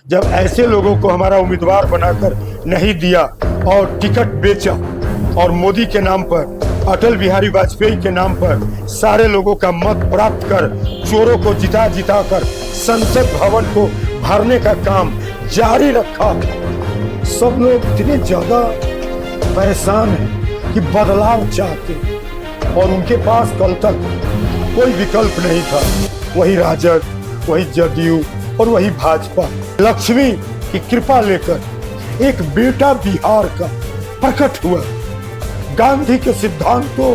जब ऐसे लोगों को हमारा उम्मीदवार बनाकर नहीं दिया और टिकट बेचा और मोदी के नाम पर, अटल बिहारी वाजपेयी के नाम पर सारे लोगों का मत प्राप्त कर चोरों को जिता जिता कर संसद भवन को भरने का काम जारी रखा। सब लोग इतने ज्यादा परेशान हैं कि बदलाव चाहते हैं और उनके पास कल तक कोई विकल्प नहीं था। वही राजद, वही जदयू और वही भाजपा। लक्ष्मी की कृपा लेकर एक बेटा बिहार का प्रकट हुआ, गांधी के सिद्धांतों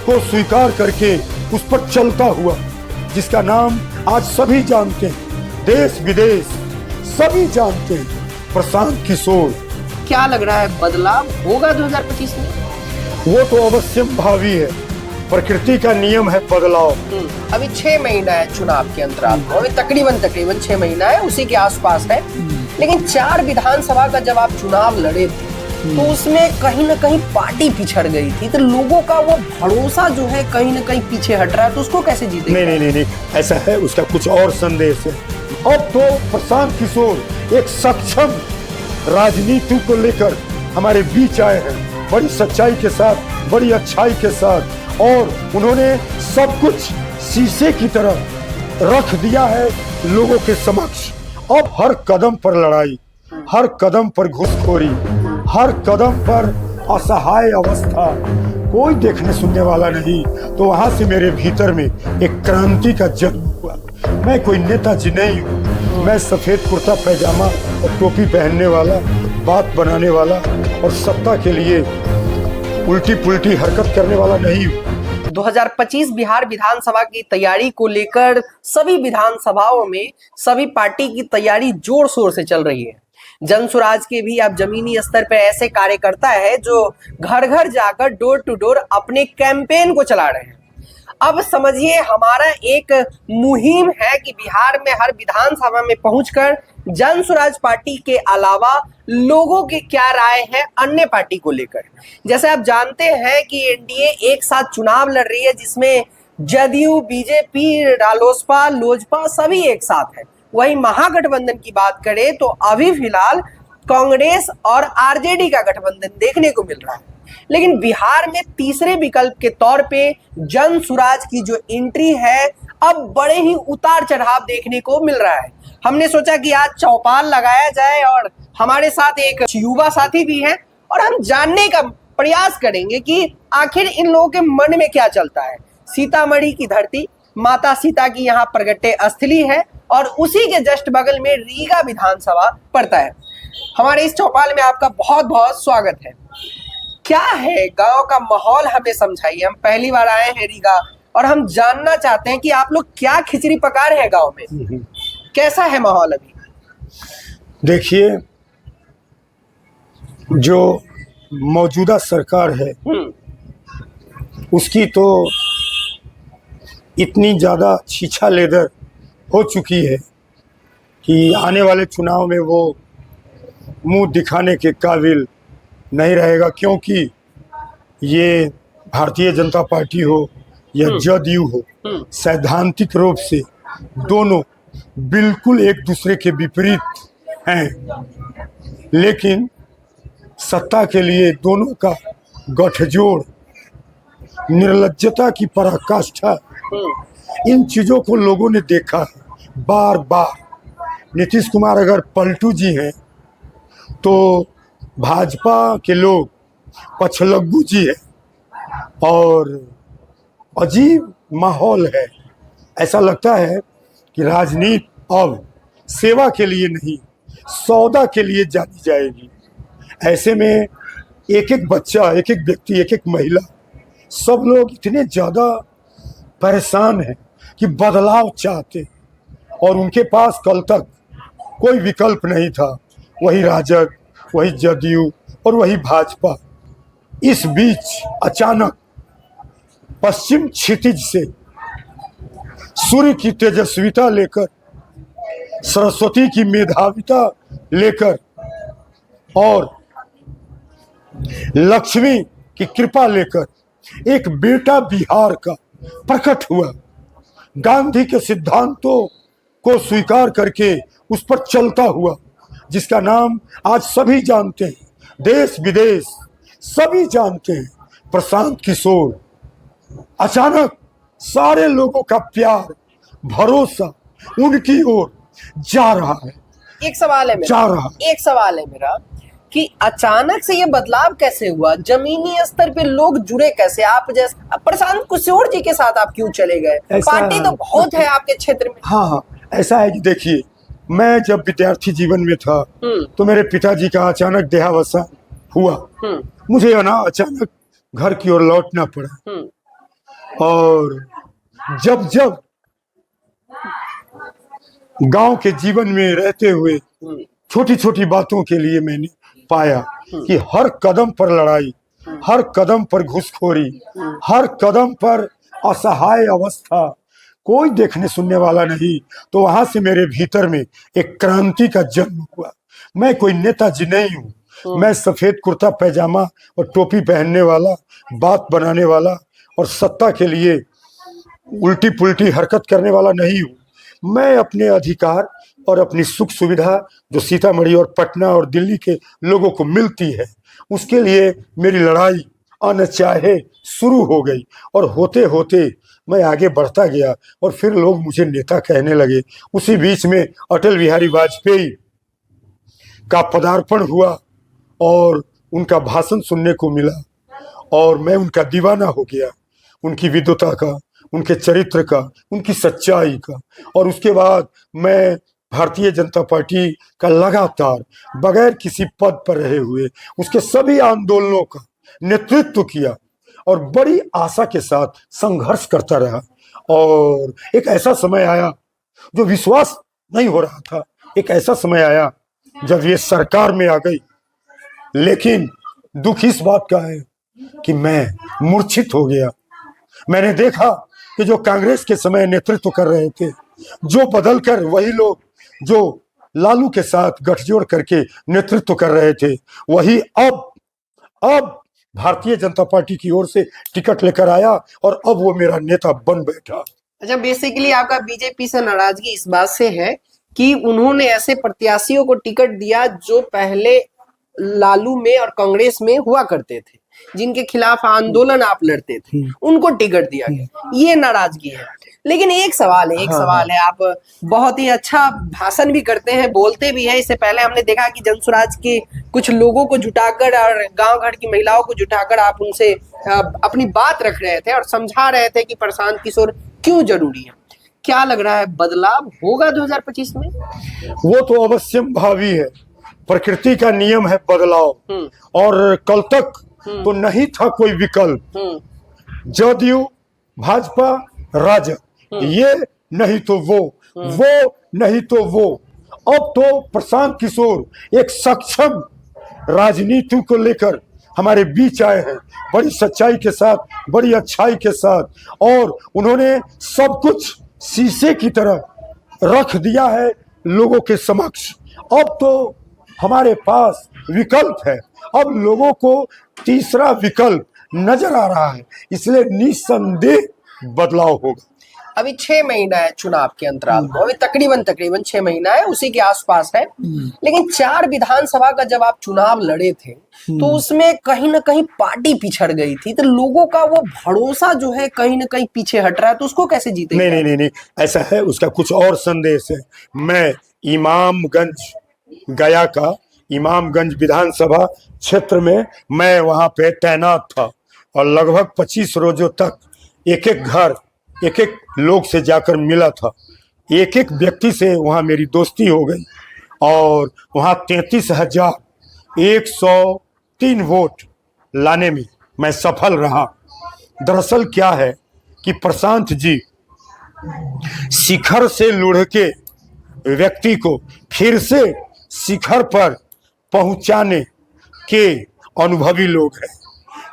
को स्वीकार करके उस पर चलता हुआ, जिसका नाम आज सभी जानते हैं, देश विदेश सभी जानते हैं, प्रशांत किशोर। क्या लग रहा है, बदलाव होगा 2025 में? वो तो अवश्य भावी है, प्रकृति का नियम है बदलाव। अभी 6 महीना है चुनाव के अंतराल को, अभी तकरीबन 6 महीना है, उसी के आसपास है। लेकिन 4 विधानसभा का जब आप चुनाव लड़े थे तो उसमें कहीं ना कहीं पार्टी पिछड़ गई थी, तो लोगों का वो भरोसा जो है कहीं ना कहीं पीछे हट रहा है, तो उसको कैसे जीतेंगे? नहीं, ऐसा है, उसका कुछ और संदेश है। अब तो प्रशांत किशोर एक सक्षम राजनीति को लेकर हमारे बीच आए हैं, बड़ी सच्चाई के साथ, बड़ी अच्छाई के साथ, और उन्होंने सब कुछ शीशे की तरह रख दिया है लोगों के समक्ष। अब हर कदम पर लड़ाई, हर कदम पर घुसखोरी, हर कदम पर असहाय अवस्था, कोई देखने सुनने वाला नहीं। तो वहां से मेरे भीतर में एक क्रांति का जन्म हुआ। मैं कोई नेताजी नहीं हूँ, मैं सफेद कुर्ता पैजामा और टोपी पहनने वाला, बात बनाने वाला और सत्ता के लिए उल्टी पुल्टी हरकत करने वाला नहीं हूँ। 2025 बिहार विधानसभा की तैयारी को लेकर सभी विधानसभाओं में सभी पार्टी की तैयारी जोर शोर से चल रही है। जन स्वराज के भी अब जमीनी स्तर पे ऐसे कार्यकर्ता है जो घर घर जाकर डोर टू डोर अपने कैंपेन को चला रहे हैं। अब समझिए, हमारा एक मुहिम है कि बिहार में हर विधानसभा में पहुंचकर जन स्वराज पार्टी के अलावा लोगों की क्या राय है अन्य पार्टी को लेकर। जैसे आप जानते हैं कि एनडीए एक साथ चुनाव लड़ रही है, जिसमें जदयू, बीजेपी, रालोसपा, लोजपा सभी एक साथ है। वही महागठबंधन की बात करें तो अभी फिलहाल कांग्रेस और आरजेडी का गठबंधन देखने को मिल रहा है। लेकिन बिहार में तीसरे विकल्प के तौर पे जन स्वराज की जो एंट्री है, अब बड़े ही उतार चढ़ाव देखने को मिल रहा है। हमने सोचा कि आज चौपाल लगाया जाए और हमारे साथ एक युवा साथी भी हैं और हम जानने का प्रयास करेंगे कि आखिर इन लोगों के मन में क्या चलता है। सीतामढ़ी की धरती माता सीता की यहाँ प्रगटे स्थली है और उसी के जस्ट बगल में रीगा विधानसभा पड़ता है। हमारे इस चौपाल में आपका बहुत बहुत स्वागत है। क्या है गांव का माहौल, हमें समझाइए। हम पहली बार आए हैं रीगा और हम जानना चाहते हैं कि आप लोग क्या खिचड़ी पका रहे हैं गांव में, कैसा है माहौल अभी? देखिए, जो मौजूदा सरकार है उसकी तो इतनी ज्यादा छीछा लेदर हो चुकी है कि आने वाले चुनाव में वो मुंह दिखाने के काबिल नहीं रहेगा, क्योंकि ये भारतीय जनता पार्टी हो या जदयू हो, सैद्धांतिक रूप से दोनों बिल्कुल एक दूसरे के विपरीत हैं। लेकिन सत्ता के लिए दोनों का गठजोड़, निर्लज्जता की पराकाष्ठा, इन चीजों को लोगों ने देखा है बार बार। नीतीश कुमार अगर पलटू जी हैं तो भाजपा के लोग पछलग्गू जी है, और अजीब माहौल है। ऐसा लगता है कि राजनीति अब सेवा के लिए नहीं, सौदा के लिए जानी जाएगी। ऐसे में एक एक बच्चा, एक एक व्यक्ति, एक एक महिला, सब लोग इतने ज़्यादा परेशान हैं कि बदलाव चाहते, और उनके पास कल तक कोई विकल्प नहीं था। वही राजद, वही जदयू और वही भाजपा। इस बीच अचानक पश्चिम क्षितिज से सूर्य की तेजस्विता लेकर, सरस्वती की मेधाविता लेकर और लक्ष्मी की कृपा लेकर एक बेटा बिहार का प्रकट हुआ, गांधी के सिद्धांतों को स्वीकार करके उस पर चलता हुआ, जिसका नाम आज सभी जानते हैं, देश विदेश सभी जानते हैं, प्रशांत किशोर, अचानक सारे लोगों का प्यार, भरोसा उनकी ओर जा रहा है। एक सवाल है जा मेरा, रहा एक सवाल है मेरा कि अचानक से ये बदलाव कैसे हुआ? जमीनी स्तर पे लोग जुड़े कैसे? आप जैसे प्रशांत किशोर जी के साथ आप क्यों चले गए? ऐसा- पार्टी तो बहुत है आपके क्षेत्र में। हाँ, ऐसा है कि देखिए, मैं जब विद्यार्थी जीवन में था तो मेरे पिताजी का अचानक देहावसान हुआ। मुझे ना अचानक घर की ओर लौटना पड़ा, और जब जब गांव के जीवन में रहते हुए छोटी छोटी बातों के लिए मैंने पाया कि हर कदम पर लड़ाई, हर कदम पर घुसखोरी, हर कदम पर असहाय अवस्था, कोई देखने सुनने वाला नहीं। तो वहां से मेरे भीतर में एक क्रांति का जन्म हुआ। मैं कोई नेताजी नहीं हूँ, मैं सफेद कुर्ता पैजामा और टोपी पहनने वाला, बात बनाने वाला और सत्ता के लिए उल्टी पुल्टी हरकत करने वाला नहीं हूँ। मैं अपने अधिकार और अपनी सुख सुविधा जो सीतामढ़ी और पटना और दिल्ली के लोगों को मिलती है, उसके लिए मेरी लड़ाई अनचाहे शुरू हो गई, और होते होते मैं आगे बढ़ता गया और फिर लोग मुझे नेता कहने लगे। उसी बीच में अटल बिहारी वाजपेयी का पदार्पण हुआ और उनका भाषण सुनने को मिला, और मैं उनका दीवाना हो गया, उनकी विद्वता का, उनके चरित्र का, उनकी सच्चाई का। और उसके बाद मैं भारतीय जनता पार्टी का लगातार बगैर किसी पद पर रहे हुए उसके सभी आंदोलनों का नेतृत्व किया और बड़ी आशा के साथ संघर्ष करता रहा। और एक ऐसा समय आया जो विश्वास नहीं हो रहा था, एक ऐसा समय आया जब ये सरकार में आ गई। लेकिन दुख इस बात का है कि मैं मूर्छित हो गया। मैंने देखा कि जो कांग्रेस के समय नेतृत्व कर रहे थे, जो बदल कर वही लोग जो लालू के साथ गठजोड़ करके नेतृत्व कर रहे थे, वही अब भारतीय जनता पार्टी की ओर से टिकट लेकर आया और अब वो मेरा नेता बन बैठा। अच्छा, बेसिकली आपका बीजेपी से नाराजगी इस बात से है कि उन्होंने ऐसे प्रत्याशियों को टिकट दिया जो पहले लालू में और कांग्रेस में हुआ करते थे, जिनके खिलाफ आंदोलन आप लड़ते थे, उनको टिकट दिया गया, ये नाराजगी है। लेकिन एक सवाल है, आप बहुत ही अच्छा भाषण भी करते हैं, बोलते भी हैं। इससे पहले हमने देखा कि जनसुराज के कुछ लोगों को जुटाकर और गांव घर की महिलाओं को जुटाकर आप उनसे अपनी बात रख रहे थे और समझा रहे थे कि प्रशांत किशोर क्यों जरूरी है। क्या लग रहा है, बदलाव होगा 2025 में? वो तो अवश्य भावी है, प्रकृति का नियम है बदलाव, और कल तक तो नहीं था कोई विकल्प। जदयू, भाजपा, राजद, ये नहीं तो वो नहीं तो वो। अब तो प्रशांत किशोर एक सक्षम राजनीति को लेकर हमारे बीच आए हैं, बड़ी सच्चाई के साथ, बड़ी अच्छाई के साथ, और उन्होंने सब कुछ शीशे की तरह रख दिया है लोगों के समक्ष। अब तो हमारे पास विकल्प है, अब लोगों को तीसरा विकल्प नजर आ रहा है, इसलिए निस्संदेह बदलाव होगा। अभी 6 महीना है चुनाव के अंतराल को, अभी तकरीबन 6 महीना है, उसी के आसपास है। लेकिन 4 विधानसभा का जब आप चुनाव लड़े थे तो उसमें कहीं ना कहीं पार्टी पिछड़ गई थी, तो लोगों का वो भरोसा जो है कहीं ना कहीं पीछे हट रहा है, तो उसको कैसे जीतेंगे? नहीं, ऐसा है, उसका कुछ और संदेश है। मैं इमामगंज, गया का इमामगंज विधानसभा क्षेत्र में मैं वहां पे तैनात था, और लगभग 25 रोजों तक एक एक घर, एक एक लोग से जाकर मिला था, एक एक व्यक्ति से वहां मेरी दोस्ती हो गई, और वहां 33,103 वोट लाने में मैं सफल रहा। दरअसल क्या है कि प्रशांत जी शिखर से लुढ़ के व्यक्ति को फिर से शिखर पर पहुंचाने के अनुभवी लोग हैं।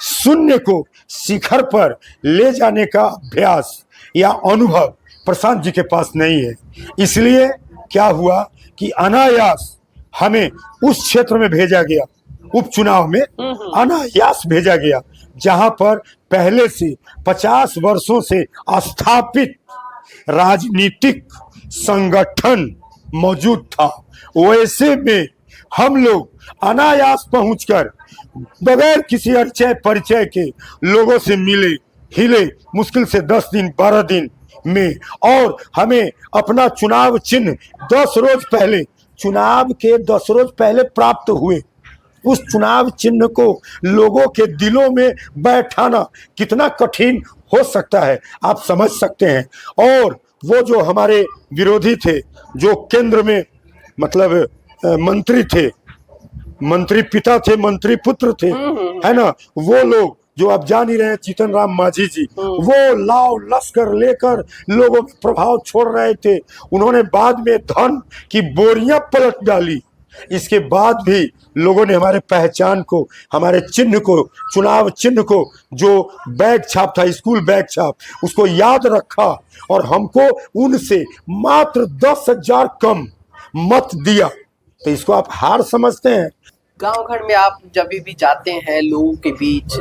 शून्य को शिखर पर ले जाने का अभ्यास या अनुभव प्रशांत जी के पास नहीं है। इसलिए क्या हुआ कि अनायास हमें उस क्षेत्र में भेजा गया, उपचुनाव में अनायास भेजा गया, जहां पर पहले से 50 वर्षों से स्थापित राजनीतिक संगठन मौजूद था। वैसे में हम लोग अनायास पहुंचकर बगैर किसी परिचय परिचय के लोगों से मिले हिले, मुश्किल से 10 दिन 12 दिन में, और हमें अपना चुनाव चिन्ह 10 रोज पहले, चुनाव के 10 रोज पहले प्राप्त हुए। उस चुनाव चिन्ह को लोगों के दिलों में बैठाना कितना कठिन हो सकता है, आप समझ सकते हैं। और वो जो हमारे विरोधी थे, जो केंद्र में मतलब मंत्री थे, मंत्री पिता थे, मंत्री पुत्र थे, है ना, वो लोग जो आप जान ही रहे हैं, जीतन राम मांझी जी, वो लाव लश्कर लेकर लोगों में प्रभाव छोड़ रहे थे। उन्होंने बाद में धन की बोरियां पलट डाली। इसके बाद भी लोगों ने हमारे पहचान को, हमारे चिन्ह को, चुनाव चिन्ह को, जो बैग छाप था, स्कूल बैग छाप, उसको याद रखा और हमको उनसे मात्र 10,000 कम मत दिया। तो इसको आप हार समझते हैं? गांव घर में आप जब भी जाते हैं लोगों के बीच,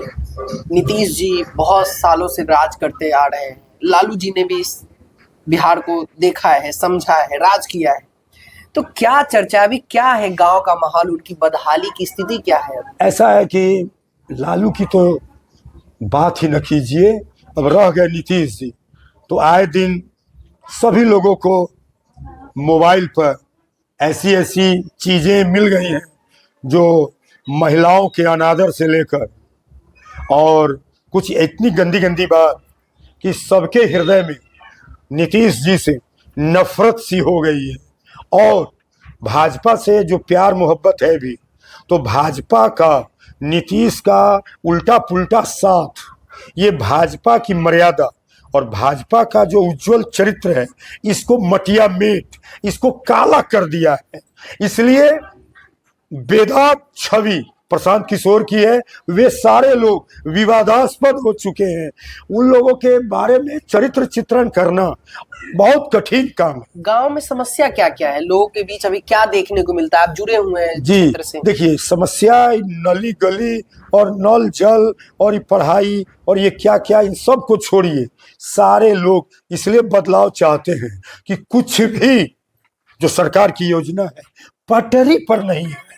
नीतीश जी बहुत सालों से राज करते आ रहे हैं, लालू जी ने भी इस बिहार को देखा है, समझा है, राज किया है, तो क्या चर्चा अभी क्या है गांव का माहौल, उनकी बदहाली की स्थिति क्या है? ऐसा है कि लालू की तो बात ही न कीजिए, अब रह गए नीतीश जी। तो आए दिन सभी लोगों को मोबाइल पर ऐसी ऐसी चीजें मिल गई हैं जो महिलाओं के अनादर से लेकर और कुछ इतनी गंदी गंदी बात कि सबके हृदय में नीतीश जी से नफरत सी हो गई है। और भाजपा से जो प्यार मोहब्बत है भी, तो भाजपा का नीतीश का उल्टा पुल्टा साथ, ये भाजपा की मर्यादा और भाजपा का जो उज्जवल चरित्र है, इसको मटिया मेट, इसको काला कर दिया है। इसलिए बेदाग छवि प्रशांत किशोर की है, वे सारे लोग विवादास्पद हो चुके हैं। उन लोगों के बारे में चरित्र चित्रण करना बहुत कठिन काम है। गांव में समस्या क्या क्या है, लोगों के बीच अभी क्या देखने को मिलता है? आप जुड़े हुए हैं जी, क्षेत्र से। देखिए, समस्या नली गली और नल जल और ये पढ़ाई और ये क्या क्या, इन सब को छोड़िए, सारे लोग इसलिए बदलाव चाहते हैं कि कुछ भी जो सरकार की योजना है पटरी पर नहीं है।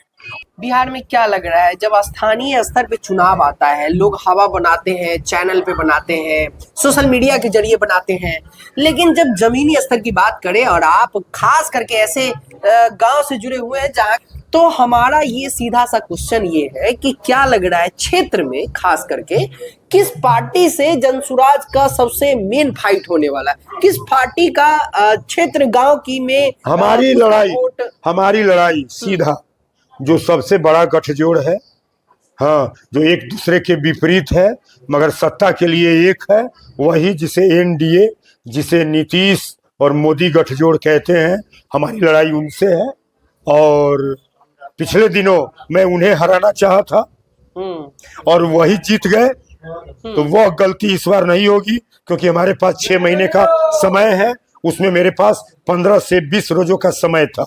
बिहार में क्या लग रहा है, जब स्थानीय स्तर पे चुनाव आता है, लोग हवा बनाते हैं, चैनल पे बनाते हैं, सोशल मीडिया के जरिए बनाते हैं, लेकिन जब जमीनी स्तर की बात करें और आप खास करके ऐसे गांव से जुड़े हुए हैं जहां, तो हमारा ये सीधा सा क्वेश्चन ये है कि क्या लग रहा है क्षेत्र में खास करके किस पार्टी से जनसुराज का सबसे मेन फाइट होने वाला है? किस पार्टी का क्षेत्र गांव की में हमारी लड़ाई सीधा जो सबसे बड़ा गठजोड़ है, हाँ, जो एक दूसरे के विपरीत है मगर सत्ता के लिए एक है, वही जिसे एनडीए, जिसे नीतीश और मोदी गठजोड़ कहते हैं, हमारी लड़ाई उनसे है। और पिछले दिनों मैं उन्हें हराना चाहा था और वही जीत गए। तो वह गलती इस बार नहीं होगी, क्योंकि हमारे पास 6 महीने का समय है, उसमें मेरे पास 15 से 20 रोजों का समय था।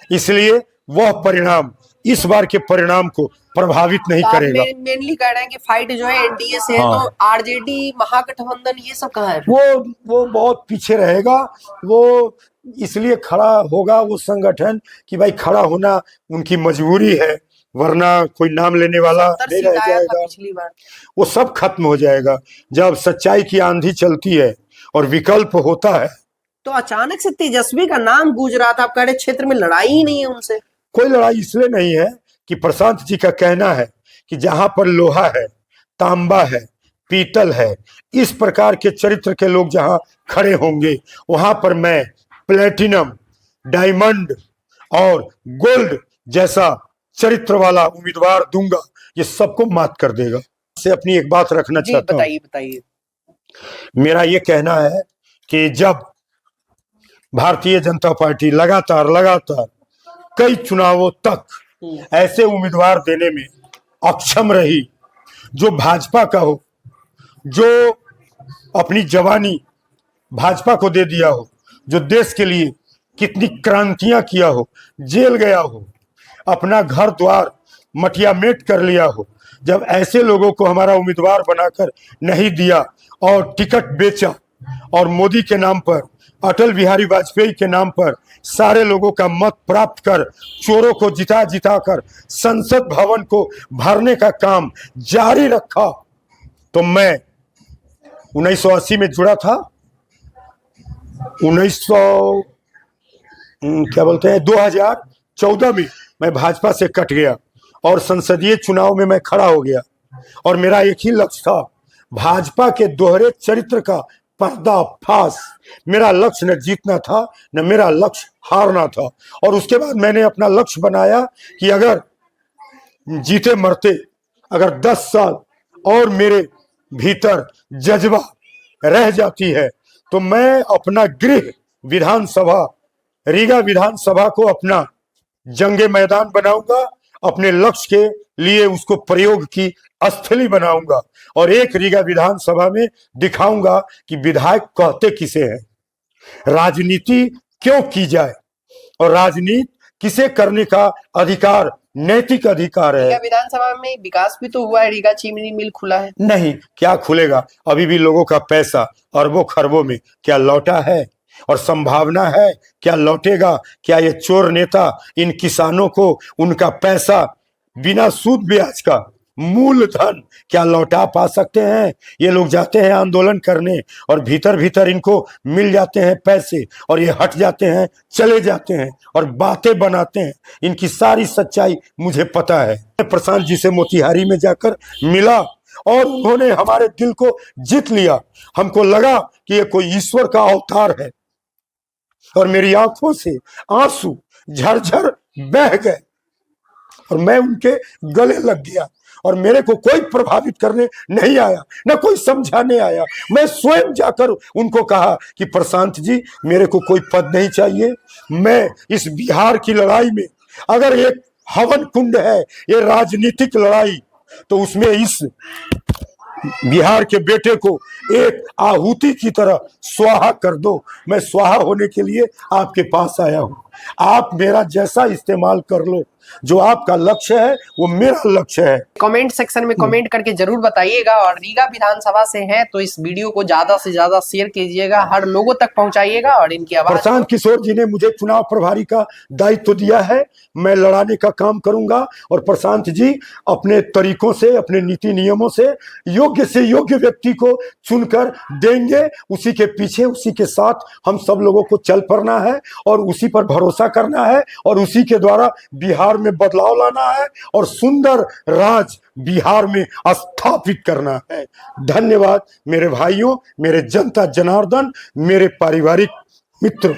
इसलिए वह परिणाम इस बार के परिणाम को प्रभावित नहीं करेगा। मेनली कह रहे हैं कि फाइट जो है एनडीए से है, तो आरजेडी महागठबंधन ये सब कहाँ है? वो बहुत पीछे रहेगा। वो इसलिए खड़ा होगा वो संगठन कि भाई खड़ा होना उनकी मजबूरी है, वरना कोई नाम लेने वाला नहीं रह जाएगा। पिछली बार वो सब खत्म हो जाएगा जब सच्चाई की आंधी चलती है और विकल्प होता है। तो अचानक से तेजस्वी का नाम गूंज रहा था, आप कह रहे क्षेत्र में लड़ाई ही नहीं है उनसे। कोई लड़ाई इसलिए नहीं है कि प्रशांत जी का कहना है कि जहां पर लोहा है, तांबा है, पीतल है, इस प्रकार के चरित्र के लोग जहां खड़े होंगे, वहां पर मैं प्लेटिनम, डायमंड और गोल्ड जैसा चरित्र वाला उम्मीदवार दूंगा, ये सबको मात कर देगा। से अपनी एक बात रखना चाहता हूं। बताइए। मेरा ये कहना है कि जब भारतीय जनता पार्टी लगातार कई चुनावों तक ऐसे उम्मीदवार देने में अक्षम रही जो भाजपा का हो, जो अपनी जवानी भाजपा को दे दिया हो, जो देश के लिए कितनी क्रांतियां किया हो, जेल गया हो, अपना घर द्वार मटिया मेट कर लिया हो, जब ऐसे लोगों को हमारा उम्मीदवार बनाकर नहीं दिया और टिकट बेचा और मोदी के नाम पर अटल बिहारी वाजपेयी के नाम पर सारे लोगों का मत प्राप्त कर चोरों को जिता जिता कर संसद भवन को भरने का काम जारी रखा, तो मैं 1980 में जुड़ा था, 2014 में मैं भाजपा से कट गया और संसदीय चुनाव में मैं खड़ा हो गया और मेरा एक ही लक्ष्य था, भाजपा के दोहरे चरित्र का पर्दाफाश। मेरा लक्ष्य न जीतना था न मेरा लक्ष्य हारना था। और उसके बाद मैंने अपना लक्ष्य बनाया कि अगर जीते मरते अगर 10 साल और मेरे भीतर जज्बा रह जाती है तो मैं अपना गृह विधानसभा, रीगा विधानसभा को अपना जंगे मैदान बनाऊंगा, अपने लक्ष्य के लिए उसको प्रयोग की स्थली बनाऊंगा और एक रीगा विधानसभा में दिखाऊंगा कि विधायक कहते किसे हैं, राजनीति क्यों की जाए और राजनीति किसे करने का अधिकार, नैतिक अधिकार है। रीगा विधानसभा में विकास भी तो हुआ है, रीगा चीनी मिल खुला है। नहीं, क्या खुलेगा? अभी भी लोगों का पैसा अरबों खरबों में क्या लौटा है और संभावना है क्या लौटेगा? क्या ये चोर नेता इन किसानों को उनका पैसा बिना सूद ब्याज का मूलधन क्या लौटा पा सकते हैं? ये लोग जाते हैं आंदोलन करने और भीतर भीतर इनको मिल जाते हैं पैसे और ये हट जाते हैं, चले जाते हैं और बातें बनाते हैं। इनकी सारी सच्चाई मुझे पता है। प्रशांत जी से मोतिहारी में जाकर मिला और उन्होंने हमारे दिल को जीत लिया। हमको लगा कि ये कोई ईश्वर का अवतार है और मेरी आंखों से आंसू झरझर बह गए और मैं उनके गले लग गया और मेरे को कोई प्रभावित करने नहीं आया, न कोई समझाने आया। मैं स्वयं जाकर उनको कहा कि प्रशांत जी, मेरे को कोई पद नहीं चाहिए। मैं इस बिहार की लड़ाई में अगर एक हवन कुंड है, ये राजनीतिक लड़ाई, तो उसमें इस बिहार के बेटे को एक आहुति की तरह स्वाहा कर दो। मैं स्वाहा होने के लिए आपके पास आया हूं। आप मेरा जैसा इस्तेमाल कर लो, जो आपका लक्ष्य है वो मेरा लक्ष्य है। कमेंट सेक्शन में कमेंट करके जरूर बताइएगा और रीगा विधानसभा से हैं तो इस वीडियो को ज्यादा से ज्यादा शेयर कीजिएगा, हर लोगों तक पहुंचाइएगा और इनकी आवाज। प्रशांत किशोर जी ने मुझे चुनाव प्रभारी का दायित्व दिया है, मैं लड़ाने का काम करूंगा और प्रशांत जी अपने तरीकों से, अपने नीति नियमों से योग्य व्यक्ति को चुनकर देंगे। उसी के पीछे, उसी के साथ हम सब लोगों को चल पड़ना है और उसी पर भरोसा करना है और उसी के द्वारा बिहार में बदलाव लाना है और सुंदर राज बिहार में स्थापित करना है। धन्यवाद मेरे भाइयों, मेरे जनता जनार्दन, मेरे पारिवारिक मित्रों।